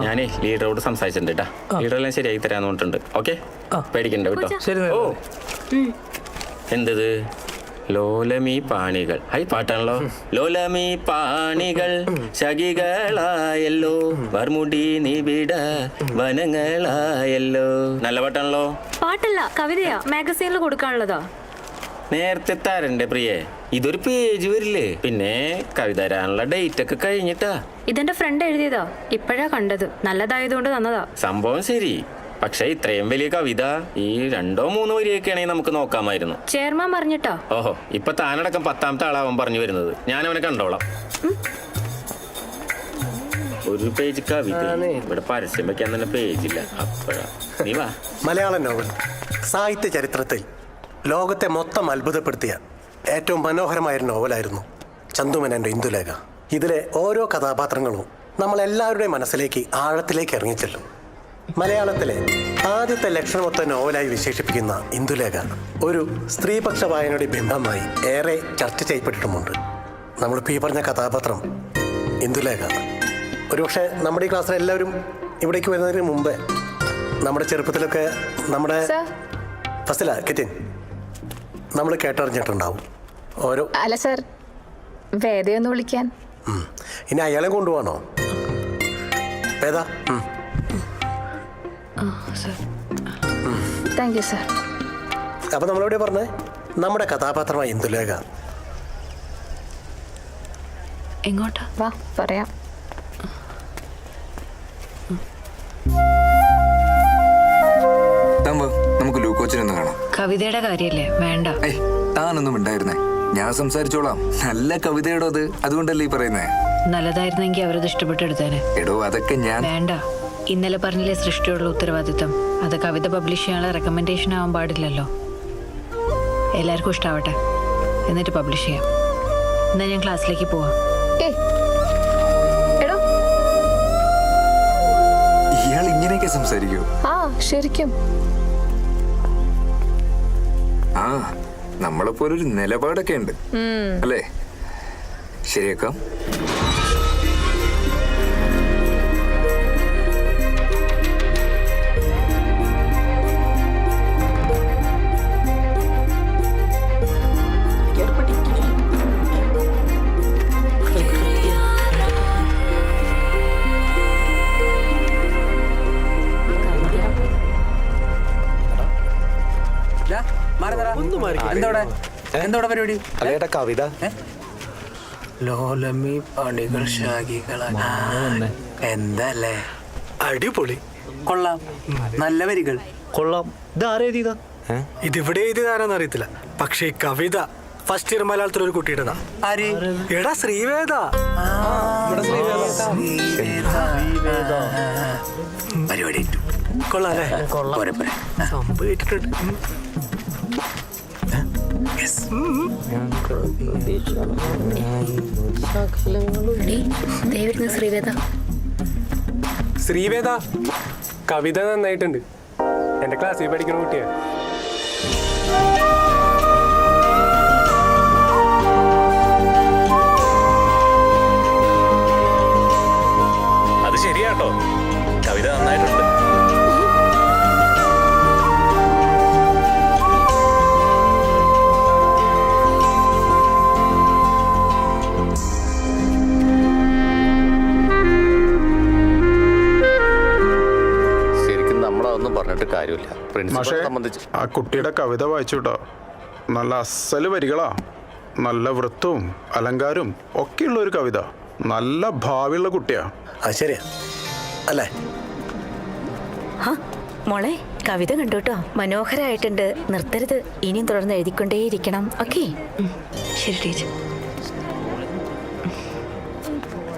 ഞാനേ ലീഡറോട് സംസാരിച്ചിട്ടുണ്ട് കേട്ടാ. ലീഡറെല്ലാം ശരിയാക്കി തരാന്ന് പറഞ്ഞിട്ടുണ്ട്. ഓക്കെ, പേടിക്കണ്ട കേട്ടോ. ഓ എന്തത് ലോലമീ പാണികൾ. ഹൈ പാട്ടാണല്ലോ. ലോലമീ പാണികൾ ശകികളായല്ലോ, വർമുടി നിബിട വനങ്ങളായല്ലോ. നല്ല പാട്ടാണല്ലോ. പാട്ടല്ല, കവിതയാ. മാഗസീനിൽ കൊടുക്കാനുള്ളതാ. നേരത്തെ തരണ്ടേ പ്രിയേ, ഇതൊരു പേജ് വരില്ലേ. പിന്നെ കവിത തരാനുള്ള ഡേറ്റ് ഒക്കെ കഴിഞ്ഞിട്ടാ. ഇതെന്റെ ഫ്രണ്ട് എഴുതിയതാ, ഇപ്പോഴാ കണ്ടത്. നല്ലതായതുകൊണ്ട് തന്നതാ. സംഭവം ശരി, പക്ഷെ ഇത്രയും വലിയ കവിത ഈ 2-3 വരിയൊക്കെ ആണെങ്കിൽ നമുക്ക് നോക്കാമായിരുന്നു. ചെയർമാൻ പറഞ്ഞിട്ടാ. ഓഹോ, ഇപ്പൊ താനടക്കം 10ാമത്തെ ആളാവൻ പറഞ്ഞു വരുന്നത്. ഞാൻ അവനെ കണ്ടോളാം. ഒരു പേജ് കവിത ഇവിടെ പരസ്യം വെക്കാൻ തന്നെ പേജില്ല. അപ്പോഴാ നീ വാ. മലയാളം നോവൽ സാഹിത്യ ചരിത്രത്തിൽ ലോകത്തെ മൊത്തം അത്ഭുതപ്പെടുത്തിയ ഏറ്റവും മനോഹരമായൊരു നോവലായിരുന്നു ചന്തുമേനോന്റെ ഇന്ദുലേഖ. ഇതിലെ ഓരോ കഥാപാത്രങ്ങളും നമ്മളെല്ലാവരുടെയും മനസ്സിലേക്ക് ആഴത്തിലേക്ക് ഇറങ്ങിച്ചെല്ലും. മലയാളത്തിലെ ആദ്യത്തെ ലക്ഷണമൊത്ത നോവലായി വിശേഷിപ്പിക്കുന്ന ഇന്ദുലേഖ ഒരു സ്ത്രീപക്ഷ വായനയുടെ ബിംബമായി ഏറെ ചർച്ച ചെയ്യപ്പെട്ടിട്ടുമുണ്ട്. നമ്മളിപ്പോൾ ഈ പറഞ്ഞ കഥാപാത്രം ഇന്ദുലേഖ ഒരുപക്ഷെ നമ്മുടെ ഈ ക്ലാസ്സിൽ എല്ലാവരും ഇവിടേക്ക് വരുന്നതിന് മുമ്പേ നമ്മുടെ ചെറുപ്പത്തിലൊക്കെ നമ്മുടെ ഫസ്റ്റില കിറ്റിൻ നമ്മൾ കേട്ടറിഞ്ഞിട്ടുണ്ടാവും. ഓരോ അല്ല സാർ, വേദയൊന്ന് വിളിക്കാൻ. ഇനി അയാളെ കൊണ്ടുപോകണോ? വേദ. Thank you sir. അപ്പൊ നമ്മളെവിടെ പറഞ്ഞേ? നമ്മുടെ കഥാപാത്രമായ ഇന്ദുലേഖ. എങ്ങോട്ടാ? വാ പറയാം. നമുക്ക് ലൂക്കോച്ചിനൊന്ന് കാണാം. കവിതയുടെ കാര്യല്ലേ? വേണ്ട. താനൊന്നും ഉണ്ടായിരുന്നേ, ഞാൻ സംസാരിച്ചോളാം. നല്ല കവിതയുടെ അതുകൊണ്ടല്ലേ ഈ പറയുന്നേ. നല്ലതായിരുന്നെങ്കിൽ അവരത് ഇഷ്ടപ്പെട്ടെടുത്തേനെ. എടോ അതൊക്കെ ഞാൻ വേണ്ട. ഇന്നലെ പറഞ്ഞില്ലേ സൃഷ്ടിയുള്ള ഉത്തരവാദിത്തം. അത് കവിത പബ്ലിഷ് ചെയ്യാനുള്ള റെക്കമെൻഡേഷൻ ആവാൻ പാടില്ലല്ലോ. എല്ലാവർക്കും ഇഷ്ടാവട്ടെ, എന്നിട്ട് പബ്ലിഷ് ചെയ്യാം. എന്നാ ഞാൻ ക്ലാസ്സിലേക്ക് പോവാം. ഇയാൾ ഇങ്ങനെയൊക്കെ സംസാരിക്കൂ? ആ ശരിക്കും. ആ നമ്മളെപ്പോലൊരു നിലപാടൊക്കെ ഉണ്ട് അല്ലേ? ശരിയാക്കാം. എന്തോടെ പരിപാടി? അല്ലേട്ടാ കവിത. ലോലമി പണികൾ എന്തല്ലേ? അടിപൊളി. കൊള്ളാം, നല്ല വരികൾ. കൊള്ളാം. ഇത് ആരെഴുതിയതാ? ഇതിവിടെ എഴുതിയതാരാന്ന് അറിയത്തില്ല, പക്ഷേ ഈ കവിത ഫസ്റ്റ് ഇയർ മലയാളത്തിൽ ഒരു കുട്ടിയുടേതാ. ആര്? എടാ ശ്രീവേദ. പരിപാടി കൊള്ളാല്ലേ? സംഭവിച്ചിട്ടുണ്ട്. ശ്രീവേദ കവിത നന്നായിട്ടുണ്ട്. എന്റെ ക്ലാസ്സിൽ പഠിക്കുന്ന കുട്ടിയാ. അത് ശരിയാട്ടോ, കവിത നന്നായിട്ടുണ്ട്. പറഞ്ഞിട്ട് കാര്യമില്ല. പ്രിൻസിപ്പൽ സംബന്ധിച്ച് ആ കുട്ടിയുടെ കവിത വായിച്ചു കേട്ടോ. നല്ല അസല് വരികളാ, നല്ല വൃത്തവും അലങ്കാരവും ഒക്കെയുള്ള ഒരു കവിത. നല്ല ഭാവിയുള്ള കുട്ടിയാ. അത് ശരിയാ അല്ലേ? മോളെ കവിത കണ്ടോട്ടോ, മനോഹരായിട്ടുണ്ട്. നിർത്തരുത്, ഇനിയും തുടർന്ന് എഴുതിക്കൊണ്ടേയിരിക്കണം. ഓക്കെ? ശരി ടീച്ചർ.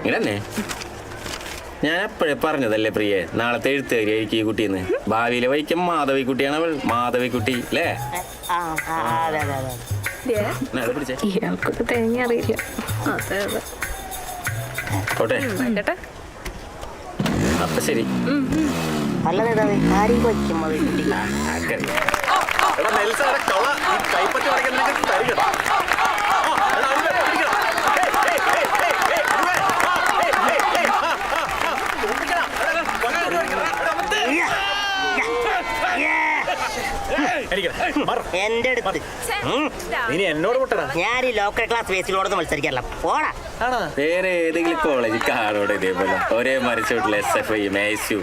ഇങ്ങനെ ഞാൻ എപ്പോഴേ പറഞ്ഞതല്ലേ പ്രിയേ, നാളത്തെ എഴുത്തുകാരിയായിരിക്കും ഈ കുട്ടിന്ന്. ഭാവിയിലെ വൈക്കം മാധവിക്കുട്ടിയാണ് അവൾ. മാധവിക്കുട്ടി അല്ലേ? ഇയാൾക്കൊക്കെ തേങ്ങ അറിയില്ല. ഓട്ടെ, അപ്പൊ ശരി. നല്ല നേതാവേ, ആരെയും വയ്ക്കും എന്റെ അടുത്ത് ഇനി എന്നോട് പൊട്ടടാ. ഞാൻ ഈ ലോക്കൽ ക്ലാസ് ബേസിലോടൊന്ന് മത്സരിക്കാറില്ല. പോടാ. വേറെ ഏതെങ്കിലും കോളേജ് കാണോടെ ഇതേപോലെ ഒരേ മരിച്ചോട്ടില്ല SFI മേശും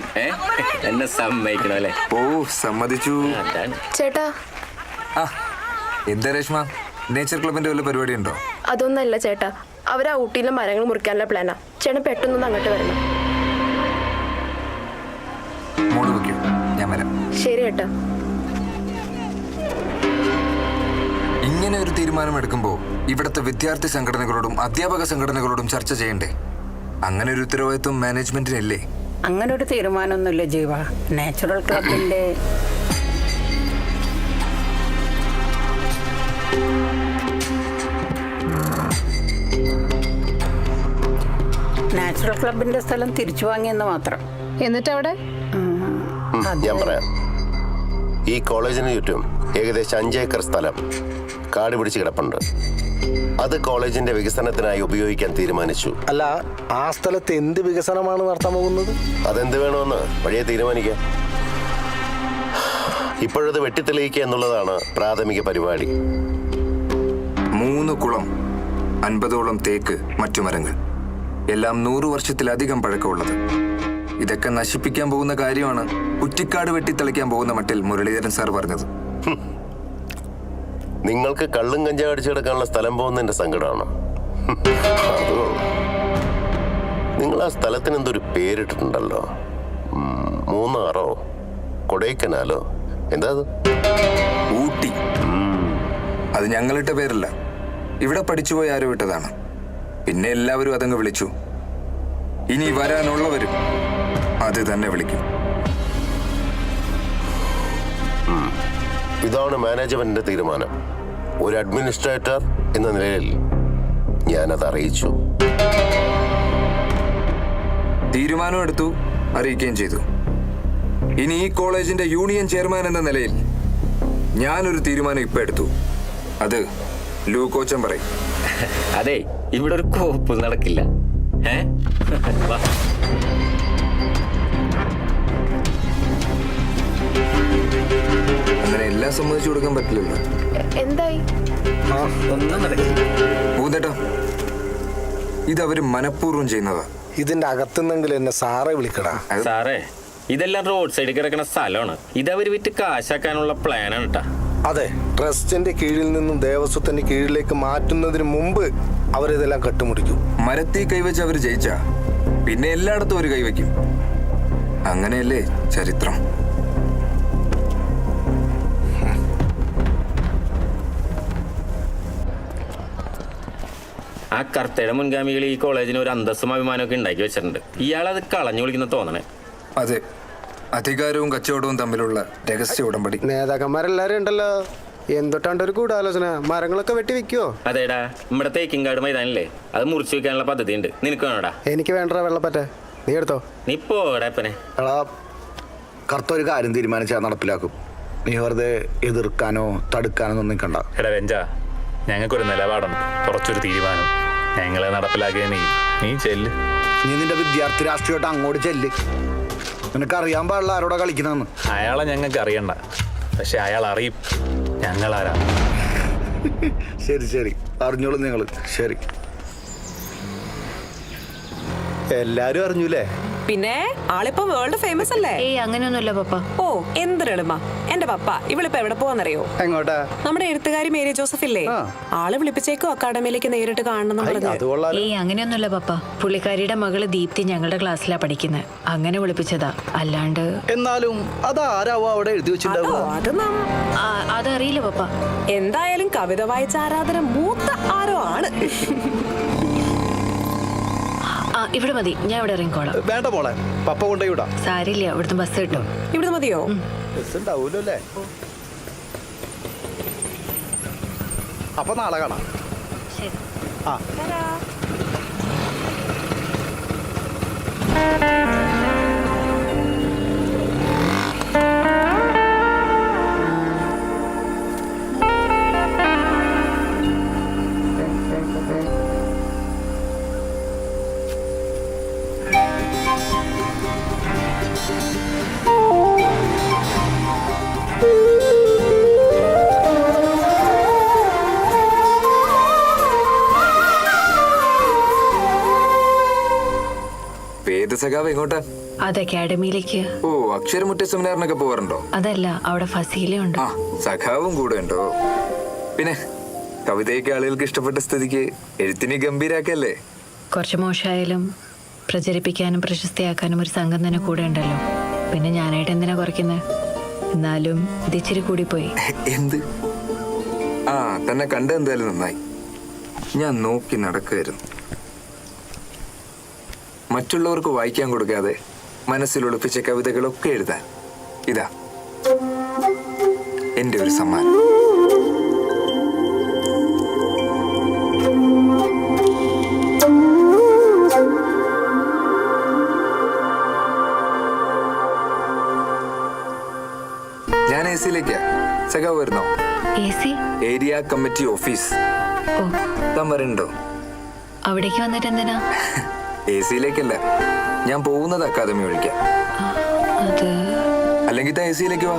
എന്നെ സമ്മതിക്കണോ അല്ലേ? ഓ സമ്മതിച്ചു. അതാണ്. ചേട്ടാ, ആ എന്താ രേഷ്മ, നേച്ചർ ക്ലബിന്റെ വല്ല പരിപാടി ഉണ്ടോ? അതൊന്നല്ല ചേട്ടാ. അവരാ ഊട്ടിയിലെ മരങ്ങൾ മുറിക്കാനുള്ള പ്ലാനാ. ചേട്ടൻ പെട്ടെന്നൊന്ന് അങ്ങോട്ട് വരണം. മോള് വെക്കൂ, ഞാൻ വരാം. ശരി ചേട്ടാ. ഇങ്ങനെ ഒരു തീരുമാനം എടുക്കുമ്പോൾ ഇവിടുത്തെ വിദ്യാർത്ഥി സംഘടനകളോടും അധ്യാപക സംഘടനകളോടും ചർച്ച ചെയ്യണ്ടേ? അങ്ങനെ ഒരു ഉത്തരവാദിത്വം മാനേജ്മെന്റിനില്ലേ? അങ്ങനെ ഒരു തീരുമാനമൊന്നുമില്ല ജീവ. നാച്ചുറൽ ക്ലബിന്റെ സ്ഥലം തിരിച്ചു വാങ്ങിയെന്ന് മാത്രം. എന്നിട്ട് അവിടെ ഞാൻ പറയാം. ഈ കോളേജിന് ചുറ്റും ഏകദേശം 5 ഏക്കർ സ്ഥലം കാട് പിടിച്ച് കിടപ്പുണ്ട്. അത് കോളേജിന്റെ വികസനത്തിനായി ഉപയോഗിക്കാൻ തീരുമാനിച്ചു. അല്ല, ആ സ്ഥലത്ത് എന്ത് വികസനമാണ് നടത്താൻ പോകുന്നത്? അതെന്ത് വേണമെന്ന് വഴിയെ തീരുമാനിക്കാം. ഇപ്പോഴത് വെട്ടിത്തെളിയിക്കുക എന്നുള്ളതാണ് പ്രാഥമിക പരിപാടി. 3 കുളം, 50ഓളം തേക്ക്, മറ്റു മരങ്ങൾ, എല്ലാം 100 വർഷത്തിലധികം പഴക്കമുള്ളത്. ഇതൊക്കെ നശിപ്പിക്കാൻ പോകുന്ന കാര്യമാണ് കുറ്റിക്കാട് വെട്ടിത്തെളിക്കാൻ പോകുന്ന മട്ടിൽ മുരളീധരൻ സാർ പറഞ്ഞത്. നിങ്ങൾക്ക് കള്ളും കഞ്ചാ അടിച്ചു കിടക്കാനുള്ള സ്ഥലം പോകുന്നതിന്റെ സങ്കടമാണ്. നിങ്ങൾ ആ സ്ഥലത്തിന് എന്തൊരു പേരിട്ടിട്ടുണ്ടല്ലോ, മൂന്നാറോ കൊടൈക്കനാലോ, എന്താ അത്? ഊട്ടി. അത് ഞങ്ങളിട്ട പേരല്ല, ഇവിടെ പഠിച്ചുപോയി ആരോ ഇട്ടതാണ്. പിന്നെ എല്ലാവരും അതങ്ങ് വിളിച്ചു. ഇനി വരാനുള്ളവരും അത് തന്നെ വിളിക്കും. ഇതാണ് മാനേജ്മെന്റിന്റെ തീരുമാനം. ഒരു അഡ്മിനിസ്ട്രേറ്റർ എന്ന നിലയിൽ ഞാനത് അറിയിച്ചു. തീരുമാനം എടുത്തു, അറിയിക്കുകയും ചെയ്തു. ഇനി ഈ കോളേജിന്റെ യൂണിയൻ ചെയർമാൻ എന്ന നിലയിൽ ഞാനൊരു തീരുമാനം ഇപ്പൊ എടുത്തു. അത് ലൂക്കോച്ചൻ പറയും. അതെ, ഇവിടെ ഒരു കോപ്പ് നടക്കില്ല. വാ. അങ്ങനെ എല്ലാം സമ്മതിച്ചു കൊടുക്കാൻ പറ്റില്ലല്ലോ. എന്തായി? ഒന്നും നടക്കില്ല. പൂന്തേട്ടാ, ഇതവര് മനഃപൂർവ്വം ചെയ്യുന്നതാ. ഇതിന്റെ അകത്തുനിന്നെങ്കിലും എന്നെ സാറെ വിളിക്കടാ. സാറേ, ഇതെല്ലാം റോഡ് സൈഡിൽ കിടക്കുന്ന സ്ഥലമാണ്. ഇതവര് വിറ്റ് കാശാക്കാനുള്ള പ്ലാനാണ് കേട്ടാ. അതെ, ട്രസ്റ്റിന്റെ കീഴിൽ നിന്നും ദേവസ്വത്തിന്റെ കീഴിലേക്ക് മാറ്റുന്നതിന് മുമ്പ് അവരിതെല്ലാം കെട്ടുമുടിക്കും. മരത്തിൽ കൈവച്ച് അവര് ജയിച്ച പിന്നെ എല്ലായിടത്തും ഒരു കൈവയ്ക്കും. അങ്ങനെയല്ലേ ചരിത്രം. ആ കർത്തയുടെ മുൻഗാമികൾ ഈ കോളേജിന് ഒരു അന്തസ്സും അഭിമാനമൊക്കെ ഉണ്ടാക്കി വെച്ചിട്ടുണ്ട്. ഇയാളത് കളഞ്ഞു വിളിക്കുന്ന തോന്നണേ. അതെ, അധികാരവും കച്ചവടവും തമ്മിലുള്ള രഹസ്യ ഉടമ്പടി. നേതാക്കന്മാരെല്ലാരും ഉണ്ടല്ലോ, എന്തൊട്ടാണ്ട് ഒരു ഗൂഢാലോചന. മരങ്ങളൊക്കെ വെട്ടി വെക്കുവോ? അതേടാ, നമ്മുടെ തേക്കിൻകാട് മൈതാനില്ലേ, അത് മുറിച്ചു വെക്കാനുള്ള പദ്ധതി ഉണ്ട്. നിനക്ക് വേണോടാ? എനിക്ക് വേണ്ട വെള്ളപ്പറ്റ, നീ എടുത്തോ. നീ പോടപ്പനെ. കറുത്തൊരു കാര്യം തീരുമാനിച്ചാൽ നടപ്പിലാക്കും. നീ വെറുതെ എതിർക്കാനോ തടുക്കാനോ ഒന്നും നിൽക്കണ്ട. എടാ രഞ്ജ, ഞങ്ങൾക്കൊരു നിലപാടുണ്ട്, കുറച്ചൊരു തീരുമാനം. ഞങ്ങളെ നടപ്പിലാക്കിയ നീ ചെല്ല്. നീ നിന്റെ വിദ്യാർത്ഥി രാഷ്ട്രീയമായിട്ട് അങ്ങോട്ട് ചെല്ല്. നിനക്കറിയാൻ പാടില്ല ആരോടാ കളിക്കണമെന്ന്. അയാളെ ഞങ്ങൾക്ക് അറിയണ്ട, പക്ഷെ അയാൾ അറിയും ഞങ്ങളാരാ. ശരി ശരി, അറിഞ്ഞോളൂ നിങ്ങൾ. ശരി, എല്ലാരും അറിഞ്ഞൂലേ? പിന്നെ ആളിപ്പോ വേൾഡ് ഫേമസ് അല്ലേ? ഏയ് അങ്ങനെയൊന്നുമില്ല പപ്പ. ഓ എന്തൊരെളുമ. എന്റെ പപ്പ ഇവളിപ്പോ എവിടെ പോവാന്നറിയോ? എങ്ങോട്ടാ? നമ്മുടെ എഴുത്തുകാരി മേരി ജോസഫ് ഇല്ലേ, ആള് വിളിപ്പിച്ചേക്കോ അക്കാഡമിയിലേക്ക് നേരിട്ട് കാണണം പറഞ്ഞു. ഏയ് അങ്ങനെയൊന്നുമില്ല പപ്പ. പുള്ളിക്കാരിയുടെ മകള് ദീപ്തി ഞങ്ങളുടെ ക്ലാസ്സിലാ പഠിക്കുന്നത്. അങ്ങനെ വിളിപ്പിച്ചതാ, അല്ലാണ്ട്. എന്നാലും അതാരാവോ അവിടെ എഴുതി വെച്ചിട്ടുണ്ടാവുക? അത് അതറിയില്ല പപ്പ. എന്തായാലും കവിത വായിച്ച ആരാധന മൂത്ത ആരോ ആണ്. ഇവിടെ മതി, ഞാൻ ഇവിടെ ഇറങ്ങിക്കോളാം. വേണ്ട മോളെ, പപ്പ കൊണ്ടുപോയി വിടാം. സാരില്ല, ഇവിടുന്ന് ബസ് കിട്ടും. ഇവിടെ മതിയോ? ബസ് ഉണ്ടാവൂലോ അല്ലേ? അപ്പൊ നാളെ കാണാം. ശരി. ആ സഖാവ് എങ്ങോട്ടാ? അത് അക്കാഡമിയിലേക്ക്. ഓ, അക്ഷരമുറ്റ സെമിനാറിനൊക്കെ പോവാറുണ്ടോ? അതല്ല, അവിടെ ഫസീലയുണ്ട്. ആ, സഖാവും കൂടെ ഉണ്ടോ? പിന്നെ കവിതയൊക്കെ ആളുകൾക്ക് ഇഷ്ടപ്പെട്ട സ്ഥിതിക്ക് എഴുത്തിനെ ഗംഭീരാക്കല്ലേ? കുറച്ച് മോശമായാലും പ്രചരിപ്പിക്കാനും പ്രശസ്തിയാക്കാനും ഒരു സംഘം തന്നെ കൂടെ ഉണ്ടല്ലോ. പിന്നെ ഞാനായിട്ട് എന്തിനാ കുറയ്ക്കുന്നത്? എന്നാലും ഇത് ഇച്ചിരി കൂടിപ്പോയി. എന്ത്? ആ, തന്നെ കണ്ട എന്തായാലും നന്നായി. ഞാൻ നോക്കി നടക്കുമായിരുന്നു. മറ്റുള്ളവർക്ക് വായിക്കാൻ കൊടുക്കാതെ മനസ്സിൽ ഒളിപ്പിച്ച കവിതകളൊക്കെ എഴുതാൻ ഇതാ എൻ്റെ ഒരു സമ്മാനം. ഞാൻ എ സിയിലേക്കാ. സഖാവ് വരുന്നോ? Area committee office. ഓ, താൻ വരണ്ടോ? അവിടേക്ക് വന്നിട്ട് എന്തിനാ? എ സിയിലേക്കല്ല, ഞാൻ പോകുന്നത് അക്കാദമി വിളിക്കാം. അല്ലെങ്കിൽ താൻ എ സിയിലേക്ക് വാ,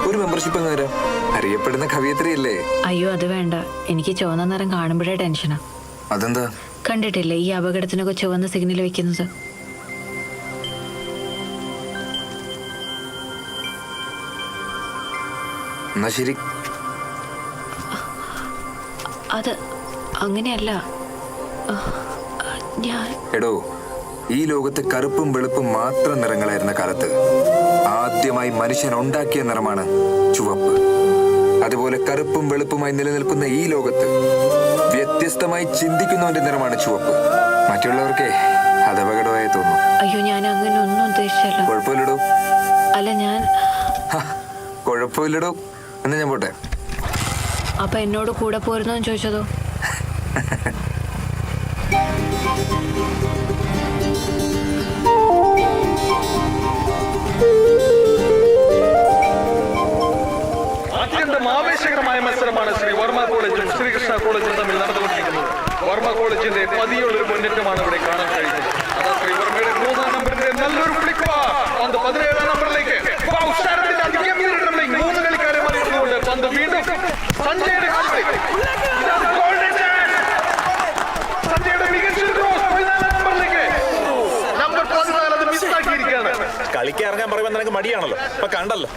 ഒരു മെമ്പർഷിപ്പ് അങ്ങ് തരാം. അറിയപ്പെടുന്ന കവിയത്രിയല്ലേ? അയ്യോ, അത് വേണ്ട. എനിക്ക് ചുവന്ന നിറം കാണുമ്പോഴേ ടെൻഷനാ. അതെന്താ? കണ്ടിട്ടില്ലേ ഈ അപകടത്തിനൊക്കെ ചുവന്ന സിഗ്നൽ വെക്കുന്നത്? എന്നാ ശരി. അത് അങ്ങനെയല്ല. എടോ, ഈ ലോകത്ത് കറുപ്പും വെളുപ്പും മാത്രം നിറങ്ങളായിരുന്ന കാലത്ത് ആദ്യമായി മനുഷ്യൻ ഉണ്ടാക്കിയ നിറമാണ് ചുവപ്പ്. അതുപോലെ കറുപ്പും വെളുപ്പുമായി നിലനിൽക്കുന്ന ഈ ലോകത്ത് വ്യത്യസ്തമായി ചിന്തിക്കുന്നവന്റെ നിറമാണ് ചുവപ്പ്. മറ്റുള്ളവർക്ക് അത് അപകടമായി തോന്നും. അയ്യോ, ഞാൻ അങ്ങനെ ഒന്നും ഉദ്ദേശിച്ചല്ല. കുഴപ്പമില്ലടോ. അല്ല, ഞാൻ കുഴപ്പമില്ലടോ. എന്നാ ഞാൻ പോട്ടെ. അപ്പൊ എന്നോട് കൂടെ പോരുന്നോന്ന് ചോദിച്ചതോ? അത്യന്തം ആവേശകരമായ മത്സരമാണ് ശ്രീ വർമ്മ കോളേജും ശ്രീകൃഷ്ണ കോളേജും തമ്മിൽ നടന്നുകൊണ്ടിരിക്കുന്നത്. വർമ്മ കോളേജിന്റെ പതിയുള്ളൊരു മുന്നേറ്റമാണ് ഇവിടെ കാണാൻ കഴിയുന്നത്. അതാ ശ്രീ വർമ്മയുടെ 3-ാം നമ്പറിന്റെ നല്ലൊരു ഫ്ലിക്ക് പന്ത് 17-ാം നമ്പറിലേക്ക്. 3 കളിക്കാരെ മറികടന്നുകൊണ്ട് പന്ത് വീണ്ടും സഞ്ജയുടെ കാലിലേക്ക്. സഞ്ജയുടെ മികച്ചൊരു ക്രോസ് 14-ാം നമ്പറിലേക്ക്. നമ്പർ 14 അത് മിസ്സാക്കിയിരിക്കുകയാണ്. കളിക്കാൻ ഇറങ്ങാൻ പറയുമ്പോൾ നിനക്ക് മടിയാണല്ലോ. ഇപ്പൊ കണ്ടല്ലോ.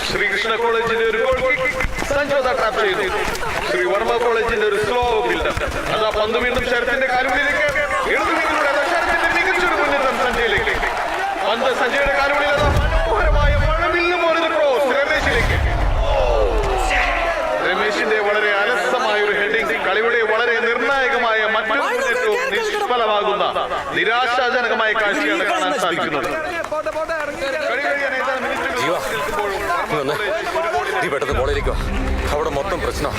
ശ്രീകൃഷ്ണ കോളേജിന്റെ ഒരു ഗോൾ കിക്ക് സഞ്ജോദ ട്രാപ്പ് ചെയ്തു. ശ്രീ വർമ്മ കോളേജിന്റെ ഒരു സ്ലോ ബിൽഡപ്പ്. അതാ പന്ത് വീണ്ടും ശരത്തിന്റെ കാലുകളിലേക്ക്. ഇടതുവിങ്ങിലൂടെ ശരത്തിന്റെ മികച്ചൊരു മുന്നേറ്റം സഞ്ജയിലേക്ക്. പന്ത് സഞ്ജയുടെ കാലുകളിൽ മനോഹരമായ മഴവില്ലും ഒരു ക്രോസ് രമേശിലേക്ക്. രമേശിന്റെ വളരെ അലസമായ ഒരു ഹെഡിംഗ് കളിയുടെ വളരെ നിർണായകമായ മറ്റൊരു മുന്നേറ്റവും നിഷ്ഫലമാകുന്ന നിരാശാജനകമായ കാഴ്ചയാണ് കാണാൻ സാധിക്കുന്നത്. പെട്ടെന്ന് ബോളിലേക്കോ, അവിടെ മൊത്തം പ്രശ്നം.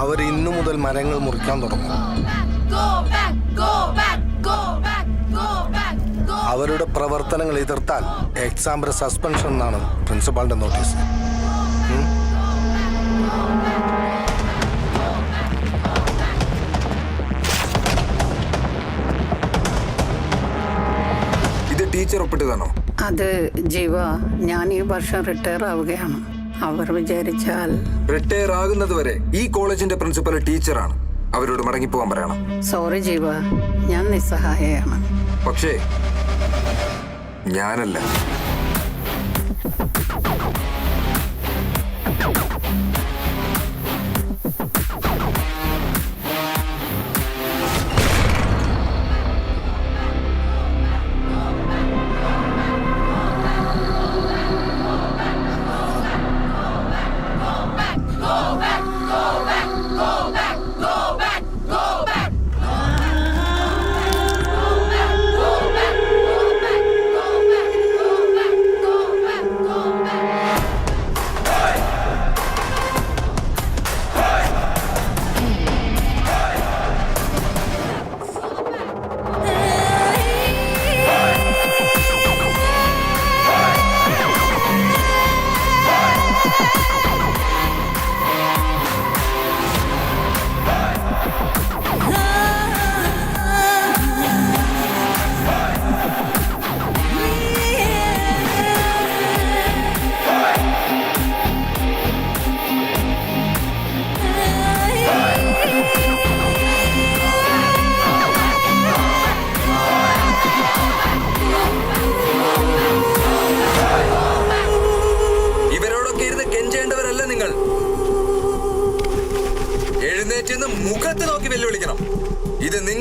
അവർ ഇന്നു മുതൽ മരങ്ങൾ മുറിക്കാൻ തുടങ്ങും. അവരുടെ പ്രവർത്തനങ്ങൾ എതിർത്താൽ എക്സാമിന് സസ്പെൻഷൻ എന്നാണ് പ്രിൻസിപ്പാളിന്റെ നോട്ടീസ്. ഇത് ടീച്ചർ ഒപ്പിട്ടതാണോ? അത് ജീവ, ഞാൻ ഈ വർഷം റിട്ടയർ ആവുകയാണ്. അവർ വിചാരിച്ചാൽ റിട്ടയർ ആകുന്നത് വരെ ഈ കോളേജിന്റെ പ്രിൻസിപ്പൽ ടീച്ചറാണ്. അവരോട് മടങ്ങിപ്പോകാൻ പറയണം. സോറി ജീവ, ഞാൻ നിസ്സഹായയാണ്. പക്ഷേ ഞാനല്ല.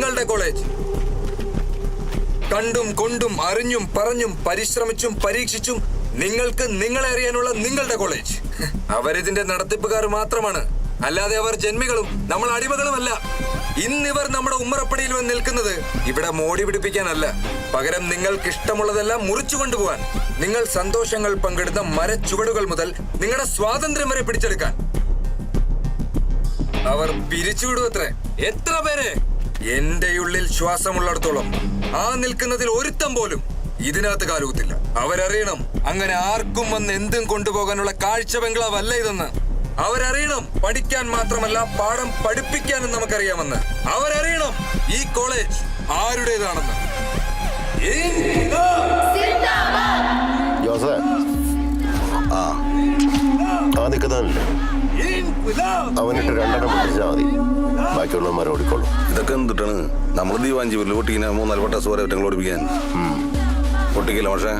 നിങ്ങളുടെ കോളേജ്. കണ്ടും കൊണ്ടും അറിഞ്ഞും പറഞ്ഞും പരിശ്രമിച്ചും പരീക്ഷിച്ചും നിങ്ങൾക്ക് നിങ്ങളെ അറിയാനുള്ള നിങ്ങളുടെ കോളേജ്. അവരിതിന്റെ നടത്തിപ്പുകാർ മാത്രമാണ്, അല്ലാതെ അവർ ജന്മികളും നമ്മൾ അടിമകളുമല്ല. ഇന്നിവർ നമ്മുടെ ഉമ്മറപ്പടിയിൽ വന്ന് നിൽക്കുന്നത് ഇവിടെ മോടി പിടിപ്പിക്കാനല്ല, പകരം നിങ്ങൾക്ക് ഇഷ്ടമുള്ളതെല്ലാം മുറിച്ചു കൊണ്ടുപോകാൻ, നിങ്ങൾ സന്തോഷങ്ങൾ പങ്കിടുന്ന മരച്ചുവടുകൾ മുതൽ നിങ്ങളുടെ സ്വാതന്ത്ര്യം വരെ പിടിച്ചെടുക്കാൻ. അവർ പിരിച്ചുവിടുവത്രേ. എത്ര പേര്? എന്റെ ഉള്ളിൽ ശ്വാസമുള്ളിടത്തോളം ആ നിൽക്കുന്നതിൽ ഒരുത്തം പോലും ഇതിനകത്ത് കാലുകുത്തില്ല. അവരറിയണം അങ്ങനെ ആർക്കും വന്ന് എന്തും കൊണ്ടുപോകാനുള്ള കാഴ്ച ബംഗ്ലാവല്ല ഇതെന്ന്. അവരറിയണം പഠിക്കാൻ മാത്രമല്ല പാഠം പഠിപ്പിക്കാനും നമുക്കറിയാമെന്ന്. അവരറിയണം ഈ കോളേജ് ആരുടേതാണെന്ന്. ജോസേ, ആ നിൽക്കുന്നതല്ലേ, അവനിട്ട് 2 പിടിച്ചാൽ മതി, ബാക്കിയുള്ളവന്മാരെ ഓടിക്കോളും. ഇതൊക്കെ എന്തിട്ടാണ് നമ്മൾ ദീവാഞ്ചിവരിൽ പൊട്ടിക്കുന്ന 3-4 പട്ടാസ് വരെ ഒറ്റങ്ങൾ ഓടിപ്പിക്കാൻ പൊട്ടിക്കില്ല പക്ഷേ.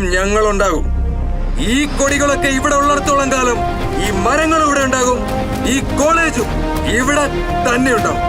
എപ്പോഴും ഞങ്ങളുണ്ടാകും. ഈ കൊടികളൊക്കെ ഇവിടെ ഉള്ളിടത്തോളം കാലം ഈ മരങ്ങളും ഇവിടെ ഉണ്ടാകും, ഈ കോളേജും ഇവിടെ തന്നെ ഉണ്ടാവും.